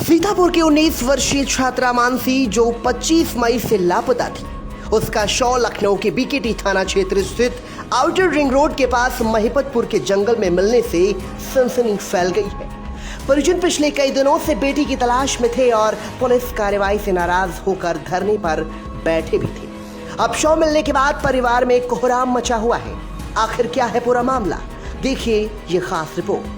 सीतापुर की 19 वर्षीय छात्रा मानसी जो 25 मई से लापता थी, उसका शव लखनऊ के बीकेटी थाना क्षेत्र स्थित आउटर रिंग रोड के पास महिपतपुर के जंगल में मिलने से सनसनी फैल गई है। परिजन पिछले कई दिनों से बेटी की तलाश में थे और पुलिस कार्रवाई से नाराज होकर धरने पर बैठे भी थे। अब शव मिलने के बाद परिवार में कोहराम मचा हुआ है। आखिर क्या है पूरा मामला, देखिए ये खास रिपोर्ट।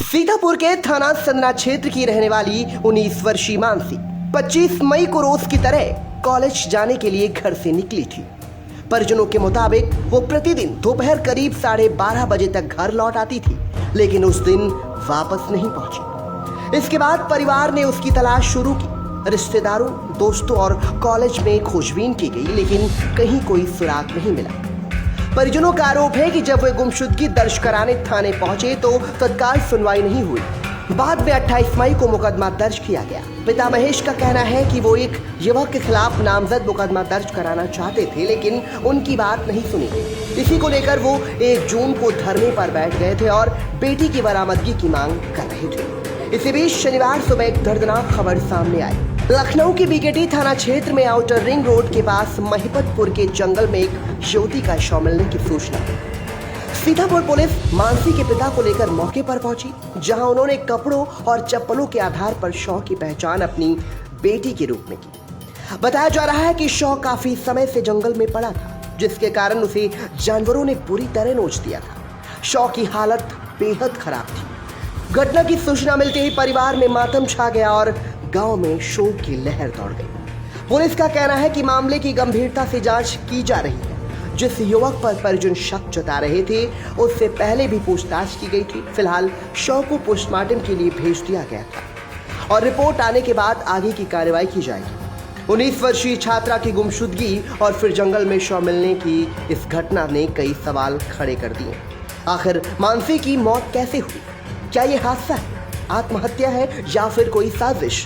सीतापुर के थाना संदना क्षेत्र की रहने वाली 19 वर्षीय मानसी 25 मई को रोज की तरह कॉलेज जाने के लिए घर से निकली थी। परिजनों के मुताबिक वो प्रतिदिन दोपहर करीब 12:30 बजे तक घर लौट आती थी, लेकिन उस दिन वापस नहीं पहुंची। इसके बाद परिवार ने उसकी तलाश शुरू की। रिश्तेदारों, दोस्तों और कॉलेज में खोजबीन की गई, लेकिन कहीं कोई सुराग नहीं मिला। परिजनों का आरोप है कि जब वे गुमशुदगी दर्ज कराने थाने पहुंचे तो तत्काल सुनवाई नहीं हुई। बाद में 28 मई को मुकदमा दर्ज किया गया। पिता महेश का कहना है कि वो एक युवक के खिलाफ नामजद मुकदमा दर्ज कराना चाहते थे, लेकिन उनकी बात नहीं सुनी गई। इसी को लेकर वो 1 जून को धरने पर बैठ गए थे और बेटी की बरामदगी की मांग कर रहे थे। इसी बीच शनिवार सुबह एक दर्दनाक खबर सामने आई। लखनऊ की बीकेटी थाना क्षेत्र में आउटर रिंग रोड के पास महिपतपुर के जंगल में एक युवती का शव मिलने की सूचना दी। सीतापुर पुलिस मानसी के पिता को लेकर मौके पर पहुंची, जहां उन्होंने कपड़ों और चप्पलों के आधार पर शव की पहचान अपनी बेटी के रूप में की। बताया जा रहा है कि शव काफी समय से जंगल में पड़ा था, जिसके कारण उसे जानवरों ने बुरी तरह नोच दिया था। शव की हालत बेहद खराब थी। घटना की सूचना मिलते ही परिवार में मातम छा गया और गांव में शोक की लहर दौड़ गई। पुलिस का कहना है कि मामले की गंभीरता से जांच की जा रही है। जिस युवक पर परिजन शक जता रहे थे, उससे पहले भी पूछताछ की गई थी। फिलहाल शव को पोस्टमार्टम के लिए भेज दिया गया था और रिपोर्ट आने के बाद आगे की कार्रवाई की जाएगी। 19 वर्षीय छात्रा की गुमशुदगी और फिर जंगल में शव मिलने की इस घटना ने कई सवाल खड़े कर दिए। आखिर मानसी की मौत कैसे हुई? क्या ये हादसा है, आत्महत्या है या फिर कोई साजिश?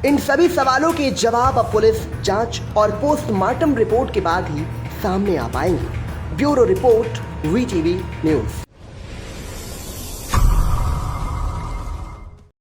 इन सभी सवालों के जवाब अब पुलिस जांच और पोस्टमार्टम रिपोर्ट के बाद ही सामने आ पाएंगे। Bureau report, VTV news.